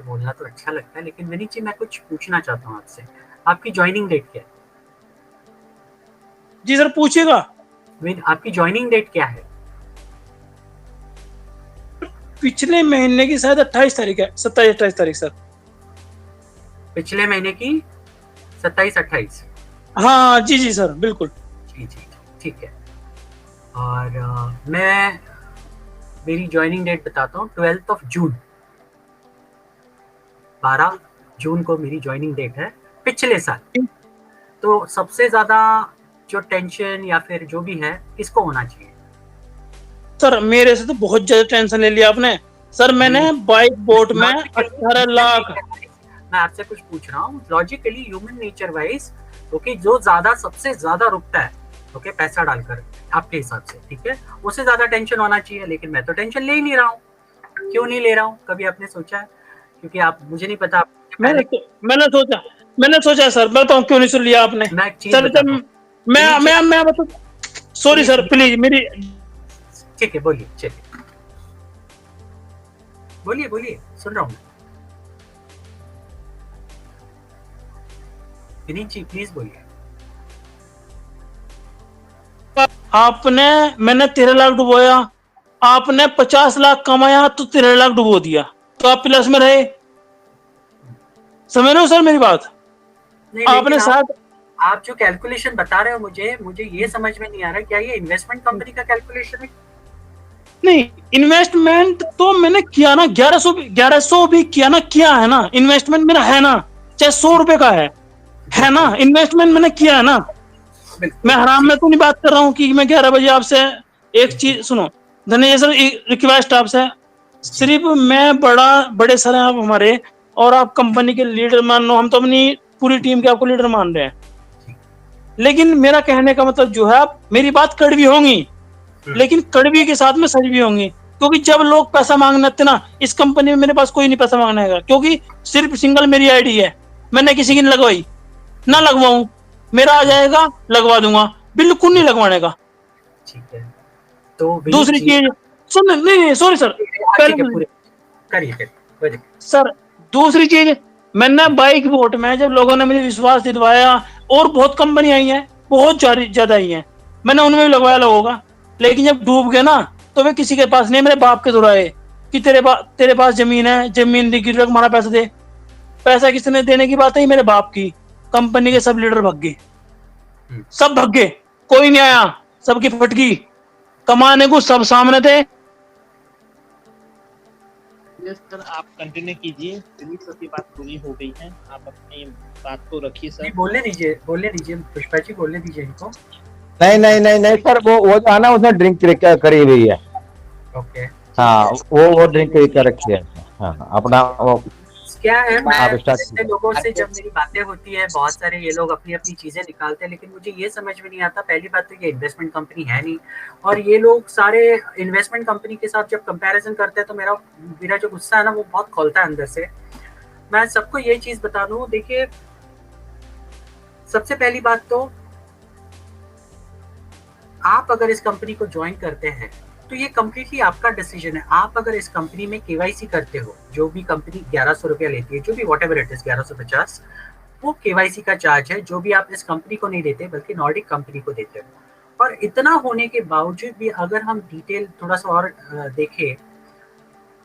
बोलना तो अच्छा लगता है, लेकिन विनीत जी मैं कुछ पूछना चाहता हूँ आपसे। आपकी ज्वाइनिंग डेट क्या है? जी सर पूछिएगा। आपकी ज्वाइनिंग डेट क्या है? पिछले महीने की शायद 28 तारीख है, 27-28 तारीख सर। पिछले महीने की 27-28? हाँ जी जी सर बिल्कुल। जी जी, ठीक है। और मैं मेरी ज्वाइनिंग डेट बताता हूँ, 12 जून। 12 जून को मेरी ज्वाइनिंग डेट है, पिछले साल। तो सबसे ज्यादा जो टेंशन या फिर जो भी है, किसको होना चाहिए? सर मेरे से तो बहुत ज्यादा टेंशन ले लिया आपने। सर नहीं, मैंने बाइक बोट में लॉजिकली 18 लाख। मैं आपसे कुछ पूछ रहा हूँ, logically human nature wise. Okay, जो ज्यादा सबसे ज्यादा रुकता है, ओके, पैसा डालकर, आपके हिसाब से, ठीक है, उससे ज्यादा टेंशन होना चाहिए। लेकिन मैं तो टेंशन ले ही नहीं रहा हूँ। क्यों नहीं ले रहा हूँ? कभी आपने सोचा है? क्योंकि आप, मुझे नहीं पता मैंने पहले। तो मैंने सोचा सर, बताऊं क्यों नहीं सुन लिया आपने। मैं एक चीज सर बताता जब हूँ विनीत जी, मैं बता। Sorry Vineet sir ji, please मेरी। ठीक है, बोलिए, चलिए, बोलिए बोलिए, सुन रहा हूँ मैं। विनीत जी प्लीज बोलिए। आपने मैंने 13 लाख डुबोया, आपने 50 लाख कमाया तो 13 लाख डुबो दिया, तो आप प्लस में रहे। समझ रहे हो सर मेरी बात। नहीं, लेकिन आपने साथ आप जो कैलकुलेशन बता रहे हो, मुझे मुझे ये समझ में नहीं आ रहा, क्या ये इन्वेस्टमेंट कंपनी का कैलकुलेशन है? नहीं, इन्वेस्टमेंट तो मैंने किया ना, 1100 भी किया ना, किया है ना, इन्वेस्टमेंट मेरा है ना, चाहे 100 रुपए का है ना, बिल्कुल, इन्वेस्टमेंट मैंने किया है ना। बिल्कुल, मैं हराम ठीक। में तो नहीं बात कर रहा हूँ कि मैं 11 बजे आपसे। एक जी, चीज सुनो धनंजय सर, रिक्वेस्ट आपसे। जी, सिर्फ मैं बड़े सर हैं आप हमारे, और आप कंपनी के लीडर मान लो, हम तो अपनी पूरी टीम के आपको लीडर मान रहे हैं। जी। लेकिन मेरा कहने का मतलब जो है, आप मेरी बात कड़वी होंगी, लेकिन कड़वी के साथ में सच भी होंगी। क्योंकि जब लोग पैसा मांगने आते ना, इस कंपनी में मेरे पास कोई नहीं पैसा मांगने आएगा, क्योंकि सिर्फ सिंगल मेरी आईडी है, मैंने किसी की नहीं लगवाई, ना लगवाऊं। मेरा आ जाएगा, लगवा दूंगा, बिल्कुल नहीं लगवाने का। ठीक है, तो विनीत दूसरी जी, चीज सुन, नहीं सॉरी सर, हाँ, ठीक है, पहले पूरे करिए करिए, बोलिए। सर दूसरी चीज, मैंने बाइक वोट में जब लोगों ने मुझे विश्वास दिलवाया, और बहुत कंपनी आई है, बहुत ज्यादा आई है, मैंने उनमें भी लगवाया लोगों का। लेकिन जब डूब गए ना, तो वे किसी के पास नहीं, मेरे बाप के दुराए कि तेरे पास जमीन है, जमीन दी गिरवी रख, हमारा पैसा दे। पैसा किसने देने की बात है, मेरे बाप की। कंपनी के सब लीडर भाग गए, हम्म, सब भाग गए, कोई नहीं आया, सबकी फटकी। कमाने को सब सामने थे। यस सर, आप कंटिन्यू कीजिए। विनीत सर की बात पूरी हो गई है, आप अपनी बात को रखिए नहीं, सर। बोलने दीजिए पुष्पा जी, बोलने दीजिए इनको। नहीं नहीं नहीं नहीं सर, वो जो है ना, उसने ड्रिंक करी हुई है। ओके, ठीक हाँ, है। वो ड्रिंक कर रखी है। हाँ हाँ, अपना वो क्या है, मैं आप स्टार्ट ऐसे कीजिए। लोगों से जब मेरी बातें होती है, बहुत सारे ये लोग अपनी अपनी चीजें निकालते हैं, लेकिन मुझे ये समझ में नहीं आता। पहली बात तो ये इन्वेस्टमेंट कंपनी है नहीं, और ये लोग सारे इन्वेस्टमेंट कंपनी के साथ जब कंपैरिजन करते हैं, तो मेरा मेरा जो गुस्सा है ना, वो बहुत खोलता है अंदर से। मैं सबको ये चीज बता दूं, देखिए, सबसे पहली बात तो, आप अगर इस कंपनी को ज्वाइन करते हैं, तो ये कम्प्लीटली आपका डिसीजन है। आप अगर इस कंपनी में केवाईसी करते हो, जो भी कंपनी 1100 रुपया लेती है, जो भी वॉट एवर इट इज, 1150, वो केवाईसी का चार्ज है, जो भी आप इस कंपनी को नहीं देते, बल्कि नॉर्डिक कंपनी को देते हो। और इतना होने के बावजूद भी अगर हम डिटेल थोड़ा सा और देखें,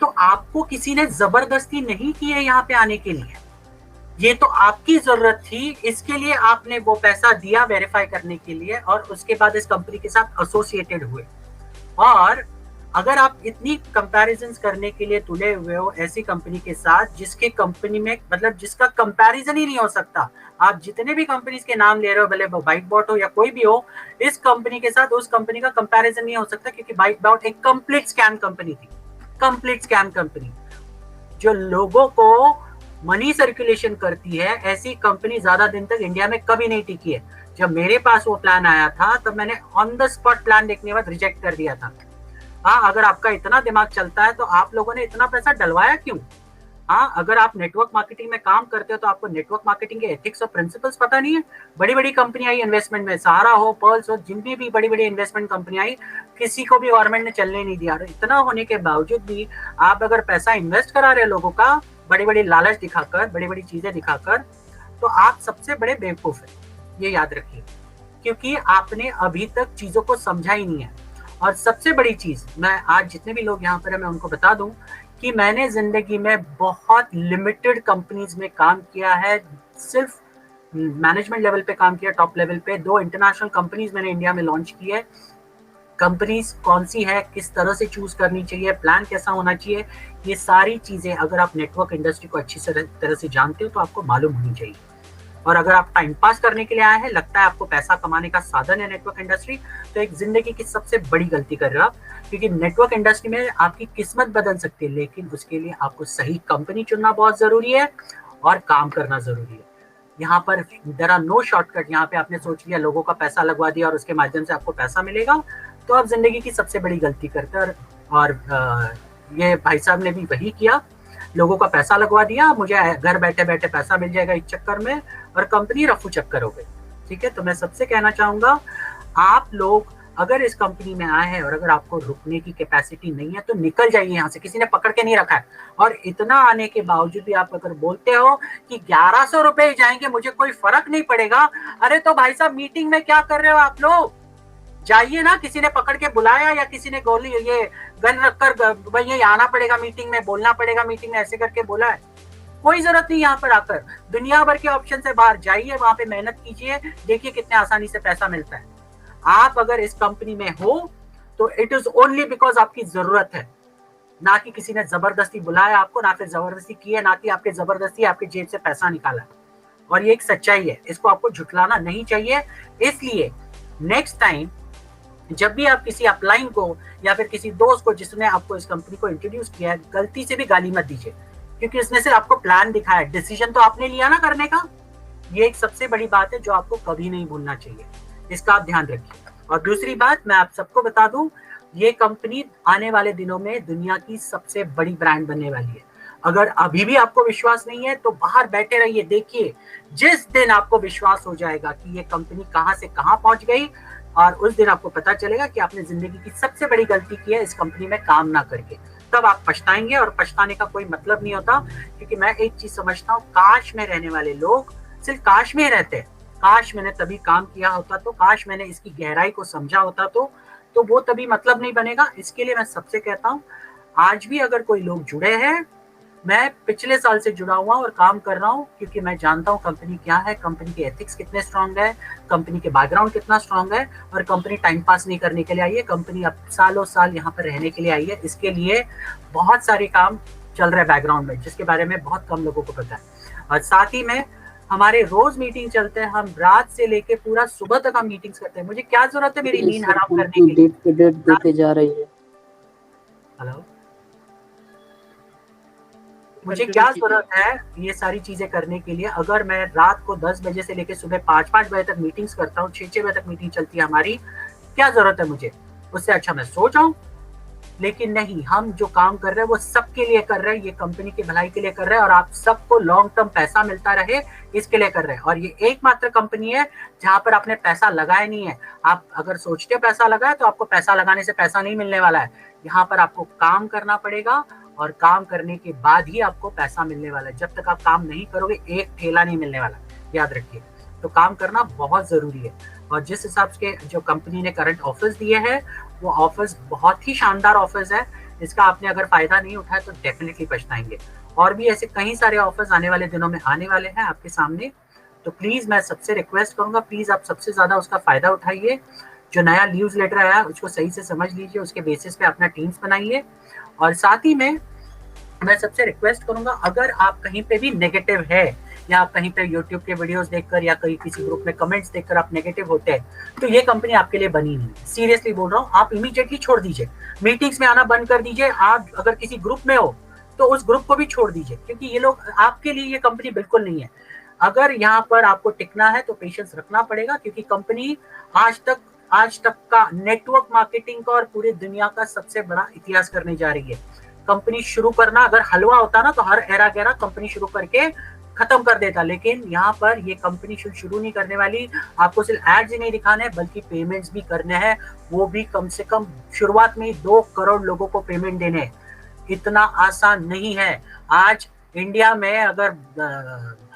तो आपको किसी ने जबरदस्ती नहीं की है यहाँ पे आने के लिए। ये तो आपकी जरूरत थी, इसके लिए आपने वो पैसा दिया वेरीफाई करने के लिए, और उसके बाद इस कंपनी के साथ एसोसिएटेड हुए। और अगर आप इतनी कंपैरिजंस करने के लिए तुले हुए हो ऐसी कंपनी के साथ, जिसके कंपनी में, मतलब जिसका कंपैरिजन ही नहीं हो सकता, आप जितने भी कंपनीज के नाम ले रहे हो, भले बाइक बॉट हो या कोई भी हो, इस कंपनी के साथ उस कंपनी का कंपैरिजन नहीं हो सकता, क्योंकि बाइक बॉट एक कंप्लीट स्कैम कंपनी थी। कंप्लीट स्कैम कंपनी, जो लोगों को मनी सर्कुलेशन करती है, ऐसी कंपनी ज्यादा दिन तक इंडिया में कभी नहीं टिकी है। जब मेरे पास वो प्लान आया था, तब मैंने ऑन द स्पॉट प्लान देखने के बाद रिजेक्ट कर दिया था। हाँ, अगर आपका इतना दिमाग चलता है, तो आप लोगों ने इतना पैसा डलवाया क्यों? हाँ, अगर आप नेटवर्क मार्केटिंग में काम करते हो, तो आपको नेटवर्क मार्केटिंग के एथिक्स और प्रिंसिपल्स पता नहीं है? बड़ी बड़ी कंपनी आई इन्वेस्टमेंट में, सहारा हो, पर्ल्स हो, जितनी भी बड़ी बड़ी इन्वेस्टमेंट कंपनी आई, किसी को भी गवर्नमेंट ने चलने नहीं दिया। इतना होने के बावजूद भी आप अगर पैसा इन्वेस्ट करा रहे लोगों का, बड़ी बड़ी लालच दिखाकर, बड़ी बड़ी चीजें दिखाकर, तो आप सबसे बड़े बेवकूफ हैं, ये याद रखिए, क्योंकि आपने अभी तक चीजों को समझा ही नहीं है। और सबसे बड़ी चीज, मैं आज जितने भी लोग यहाँ पर है मैं उनको बता दूं कि मैंने जिंदगी में बहुत लिमिटेड कंपनीज में काम किया है, सिर्फ मैनेजमेंट लेवल पे काम किया, टॉप लेवल पे। 2 इंटरनेशनल कंपनीज मैंने इंडिया में लॉन्च की है। कंपनीज कौन सी है, किस तरह से चूज करनी चाहिए, प्लान कैसा होना चाहिए, ये सारी चीजें अगर आप नेटवर्क इंडस्ट्री को अच्छी तरह से जानते हो तो आपको मालूम होनी चाहिए। और अगर आप टाइम पास करने के लिए आए हैं, लगता है आपको पैसा कमाने का साधन है नेटवर्क इंडस्ट्री, तो एक जिंदगी की सबसे बड़ी गलती कर रहे हो आप, क्योंकि नेटवर्क इंडस्ट्री में आपकी किस्मत बदल सकती है, लेकिन उसके लिए आपको सही कंपनी चुनना बहुत जरूरी है और काम करना जरूरी है। यहाँ पर देयर आर नो शॉर्टकट। यहाँ पे आपने सोच लिया लोगों का पैसा लगवा दिया और उसके माध्यम से आपको पैसा मिलेगा, तो आप जिंदगी की सबसे बड़ी गलती करते हैं। और ये भाई साहब ने भी वही किया, लोगों का पैसा लगवा दिया, मुझे घर बैठे बैठे पैसा मिल जाएगा इस चक्कर में, और कंपनी रफू चक्कर हो गई। ठीक है, तो मैं सबसे कहना चाहूंगा, आप लोग अगर इस कंपनी में आए हैं और अगर आपको रुकने की कैपेसिटी नहीं है तो निकल जाइए यहाँ से, किसी ने पकड़ के नहीं रखा है। और इतना आने के बावजूद भी आप अगर बोलते हो कि 1100 रुपए जाएंगे, मुझे कोई फर्क नहीं पड़ेगा, अरे तो भाई साहब मीटिंग में क्या कर रहे हो आप लोग? जाइए ना, किसी ने पकड़ के बुलाया या किसी ने गोली ये गन रखकर भाई आना पड़ेगा मीटिंग में, बोलना पड़ेगा मीटिंग में, ऐसे करके बोला है? कोई जरूरत नहीं। यहाँ पर आकर दुनिया भर के ऑप्शन से बाहर जाइए, वहां पे मेहनत कीजिए, देखिए कितने आसानी से पैसा मिलता है। आप अगर इस कंपनी में हो तो इट इज ओनली बिकॉज आपकी जरूरत है, ना कि किसी ने जबरदस्ती बुलाया आपको, ना फिर जबरदस्ती की है, ना कि आपके जबरदस्ती आपके जेब से पैसा निकाला। और ये एक सच्चाई है, इसको आपको झुठलाना नहीं चाहिए। इसलिए नेक्स्ट टाइम जब भी आप किसी अपलाइन को या फिर किसी दोस्त को जिसने आपको इस कंपनी को इंट्रोड्यूस किया है, गलती से भी गाली मत दीजिए, क्योंकि उसने सिर्फ आपको प्लान दिखाया, डिसीजन तो आपने लिया ना करने का। ये एक सबसे बड़ी बात है जो आपको कभी नहीं भूलना चाहिए, इसका आप ध्यान रखिए। और दूसरी बात मैं आप सबको बता दूं, ये कंपनी आने वाले दिनों में दुनिया की सबसे बड़ी ब्रांड बनने वाली है। अगर अभी भी आपको विश्वास नहीं है तो बाहर बैठे रहिए, देखिए जिस दिन आपको विश्वास हो जाएगा कि ये कंपनी कहां से कहां पहुंच गई, और उस दिन आपको पता चलेगा कि आपने जिंदगी की सबसे बड़ी गलती की है इस कंपनी में काम ना करके। तब आप पछताएंगे, और पछताने का कोई मतलब नहीं होता, क्योंकि मैं एक चीज समझता हूँ, काश में रहने वाले लोग सिर्फ काश में रहते हैं। काश मैंने तभी काम किया होता, तो काश मैंने इसकी गहराई को समझा होता, तो वो तभी मतलब नहीं बनेगा। इसके लिए मैं सबसे कहता हूँ, आज भी अगर कोई लोग जुड़े हैं, मैं पिछले साल से जुड़ा हुआ और काम कर रहा हूँ, क्योंकि मैं जानता हूँ कंपनी क्या है, कंपनी के एथिक्स कितने स्ट्रांग है, कंपनी के बैकग्राउंड कितना स्ट्रांग है, और कंपनी टाइम पास नहीं करने के लिए आई है, कंपनी अब सालों साल यहाँ पर रहने के लिए आई है। इसके लिए बहुत सारे काम चल रहे हैं बैकग्राउंड में, जिसके बारे में बहुत कम लोगों को पता है। और साथ ही में हमारे रोज मीटिंग चलते हैं, हम रात से लेके पूरा सुबह तक हम मीटिंग्स करते हैं। मुझे क्या जरूरत है मेरी नींद हराम करने के लिए? डेट देते जा रही है। हेलो, मुझे क्या जरूरत है ये सारी चीजें करने के लिए? अगर मैं रात को 10 बजे से लेकर सुबह 5 बजे तक मीटिंग्स करता हूँ, 6 बजे तक मीटिंग चलती है हमारी, क्या जरूरत है मुझे? उससे अच्छा मैं सो जाऊं। लेकिन नहीं, हम जो काम कर रहे हैं वो सबके लिए कर रहे हैं, ये कंपनी की भलाई के लिए कर रहे हैं, और आप सबको लॉन्ग टर्म पैसा मिलता रहे इसके लिए कर रहे हैं। और ये एकमात्र कंपनी है जहां पर आपने पैसा लगाया नहीं है। आप अगर सोचते हो पैसा लगाए, तो आपको पैसा लगाने से पैसा नहीं मिलने वाला है। यहाँ पर आपको काम करना पड़ेगा, और काम करने के बाद ही आपको पैसा मिलने वाला है। जब तक आप काम नहीं करोगे, एक ठेला नहीं मिलने वाला, याद रखिए। तो काम करना बहुत जरूरी है। और जिस हिसाब से जो कंपनी ने करंट ऑफर्स दिए हैं, वो ऑफर्स बहुत ही शानदार ऑफर्स है। इसका आपने अगर फायदा नहीं उठाया तो डेफिनेटली पछताएंगे। और भी ऐसे कई सारे ऑफर्स आने वाले दिनों में आने वाले हैं आपके सामने। तो प्लीज मैं सबसे रिक्वेस्ट करूंगा, प्लीज आप सबसे ज्यादा उसका फायदा उठाइए। जो नया न्यूज लेटर आया उसको सही से समझ लीजिए, उसके बेसिस पे अपना टीम्स बनाइए। और साथ ही में मैं सबसे रिक्वेस्ट करूंगा, अगर आप कहीं पे भी नेगेटिव है, या आप कहीं पे यूट्यूब के वीडियोस देखकर या कहीं किसी ग्रुप में कमेंट्स देखकर आप नेगेटिव होते हैं, तो ये कंपनी आपके लिए बनी नहीं। सीरियसली बोल रहा हूँ, आप इमीडिएटली छोड़ दीजिए, मीटिंग्स में आना बंद कर दीजिए। आप अगर किसी ग्रुप में हो तो उस ग्रुप को भी छोड़ दीजिए, क्योंकि ये लोग आपके लिए ये कंपनी बिल्कुल नहीं है। अगर यहाँ पर आपको टिकना है तो पेशेंस रखना पड़ेगा, क्योंकि कंपनी आज तक का नेटवर्क मार्केटिंग का और पूरी दुनिया का सबसे बड़ा इतिहास करने जा रही है। कंपनी शुरू करना अगर हलवा होता ना, तो हर एरा गैरा कंपनी शुरू करके खत्म कर देता, लेकिन यहाँ पर ये कंपनी शुरू नहीं करने वाली। आपको सिर्फ एड्स ही नहीं दिखाने, बल्कि पेमेंट्स भी करने हैं, वो भी कम से कम शुरुआत में 2 करोड़ लोगों को पेमेंट देने। इतना आसान नहीं है। आज इंडिया में अगर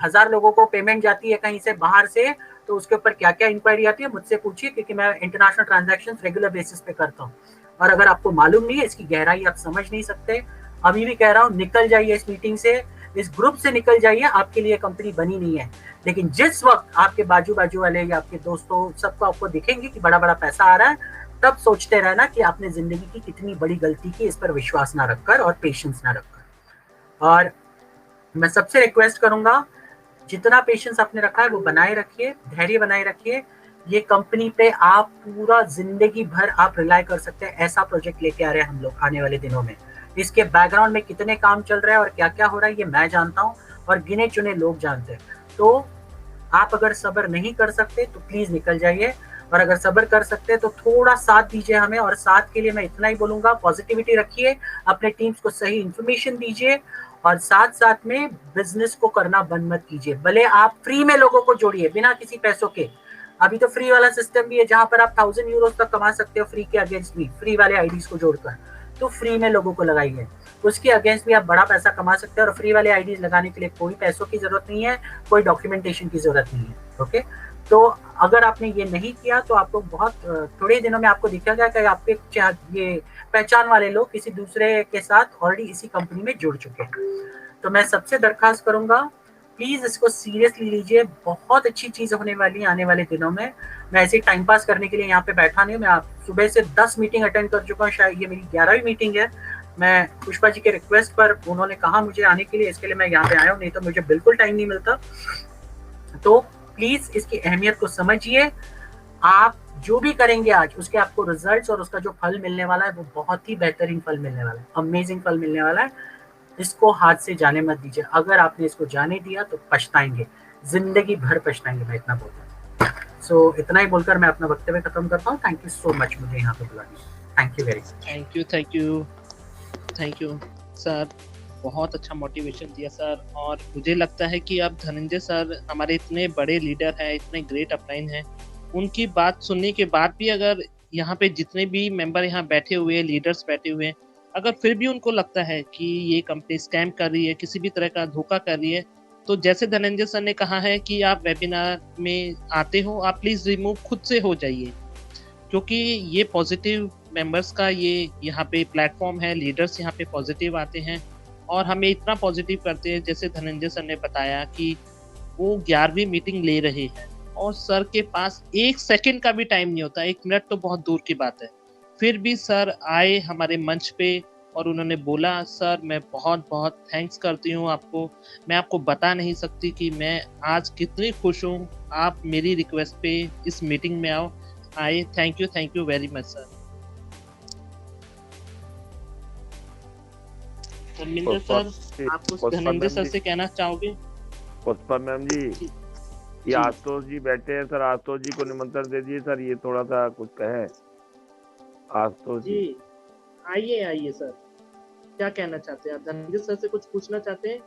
1000 लोगों को पेमेंट जाती है कहीं से बाहर से, तो उसके ऊपर क्या क्या इंक्वायरी आती है मुझसे पूछिए, क्योंकि मैं इंटरनेशनल ट्रांजैक्शन रेगुलर बेसिस पे करता हूँ। और अगर आपको मालूम नहीं है, इसकी गहराई आप समझ नहीं सकते, अभी भी कह रहा हूँ, निकल जाइए इस मीटिंग से, इस ग्रुप से निकल जाइए, आपके लिए कंपनी बनी नहीं है। लेकिन जिस वक्त आपके बाजू बाजू वाले या आपके दोस्तों सबको आपको दिखेंगे कि बड़ा बड़ा पैसा आ रहा है, तब सोचते रहना कि आपने जिंदगी की कितनी बड़ी गलती की, इस पर विश्वास ना रखकर और पेशेंस ना रखकर। और मैं सबसे रिक्वेस्ट करूंगा, जितना पेशेंस आपने रखा है वो बनाए रखिए, धैर्य बनाए रखिए। ये कंपनी पे आप पूरा जिंदगी भर आप रिलाय कर सकते हैं। ऐसा प्रोजेक्ट लेके आ रहे हैं हम लोग आने वाले दिनों में। इसके बैकग्राउंड में कितने काम चल रहे हैं और क्या क्या हो रहा है ये मैं जानता हूँ और गिने चुने लोग जानते हैं। तो आप अगर सब्र नहीं कर सकते तो प्लीज निकल जाइए, और अगर सब्र कर सकते हैं तो थोड़ा साथ दीजिए हमें। और साथ के लिए मैं इतना ही बोलूंगा, पॉजिटिविटी रखिए, अपने टीम्स को सही इंफॉर्मेशन दीजिए, और साथ साथ में बिजनेस को करना बंद मत कीजिए। भले आप फ्री में लोगों को जोड़िए बिना किसी पैसों के। अभी तो फ्री वाला सिस्टम भी है जहां पर आप 1000 यूरो तक कमा सकते हो फ्री के अगेंस्ट भी, फ्री वाले आईडीज को जोड़कर। तो फ्री में लोगों को लगाइए, उसके अगेंस्ट भी आप बड़ा पैसा कमा सकते हैं। और फ्री वाले आईडीज लगाने के लिए कोई पैसों की जरूरत नहीं है, कोई डॉक्यूमेंटेशन की जरूरत नहीं है। ओके, तो अगर आपने ये नहीं किया तो आपको बहुत थोड़े दिनों में आपको दिखेगा कि आपके ये पहचान वाले लोग किसी दूसरे के साथ ऑलरेडी इसी कंपनी में जुड़ चुके हैं। तो मैं सबसे दरखास्त करूंगा, प्लीज इसको सीरियसली लीजिए, बहुत अच्छी चीज होने वाली है आने वाले दिनों में। मैं ऐसे टाइम पास करने के लिए यहाँ पे बैठा नहीं हूँ, मैं आप सुबह से 10 मीटिंग अटेंड कर चुका हूँ, शायद ये मेरी 11वीं मीटिंग है। मैं पुष्पा जी के रिक्वेस्ट पर, उन्होंने कहा मुझे आने के लिए, इसके लिए मैं यहाँ पे आया हूँ, नहीं तो मुझे बिल्कुल टाइम नहीं मिलता। तो प्लीज इसकी अहमियत को समझिए। आप जो भी करेंगे आज, उसके आपको रिजल्ट्स और उसका जो फल मिलने वाला है वो बहुत ही बेहतरीन फल मिलने वाला है, अमेजिंग फल मिलने वाला है। इसको हाथ से जाने मत दीजिए। अगर आपने इसको जाने दिया तो पछताएंगे, जिंदगी भर पछताएंगे, मैं इतना बोलता हूँ। सो इतना ही बोलकर मैं अपना वक्तव्य खत्म करता हूँ। थैंक यू सो मच मुझे यहाँ पे बुलाने। Thank you very much. Thank you sir, बहुत अच्छा मोटिवेशन दिया सर। और मुझे लगता है कि अब धनंजय सर हमारे इतने बड़े लीडर हैं, इतने ग्रेट अपलाइन हैं, उनकी बात सुनने के बाद भी अगर यहाँ पे जितने भी मेंबर यहाँ बैठे हुए हैं, लीडर्स बैठे हुए हैं, अगर फिर भी उनको लगता है कि ये कंपनी स्कैम कर रही है, किसी भी तरह का धोखा कर रही है, तो जैसे धनंजय सर ने कहा है कि आप वेबिनार में आते हो, आप प्लीज रिमूव खुद से हो जाइए, क्योंकि ये पॉजिटिव मेंबर्स का ये यहाँ पे प्लेटफॉर्म है। लीडर्स यहाँ पे पॉजिटिव आते हैं और हमें इतना पॉजिटिव करते हैं। जैसे धनंजय सर ने बताया कि वो 11वीं मीटिंग ले रहे हैं और सर के पास 1 सेकंड का भी टाइम नहीं होता, 1 मिनट तो बहुत दूर की बात है। फिर भी सर आए हमारे मंच पे और उन्होंने बोला, सर मैं बहुत बहुत थैंक्स करती हूँ आपको, मैं आपको बता नहीं सकती कि मैं आज कितनी खुश हूँ आप मेरी रिक्वेस्ट पे इस मीटिंग में आए। Thank you very much sir. Dharmendra sir, आप कुछ धनंजय सर से कहना चाहोगे? पुष्पा मैम जी, ये आशुतोष जी बैठे हैं सर, आशुतोष जी को निमंत्रण दे दिए सर, ये थोड़ा सा कुछ कहें। आशुतोष जी आइए सर, क्या कहना चाहते हैं आप? धनंजय सर से कुछ पूछना चाहते हैं?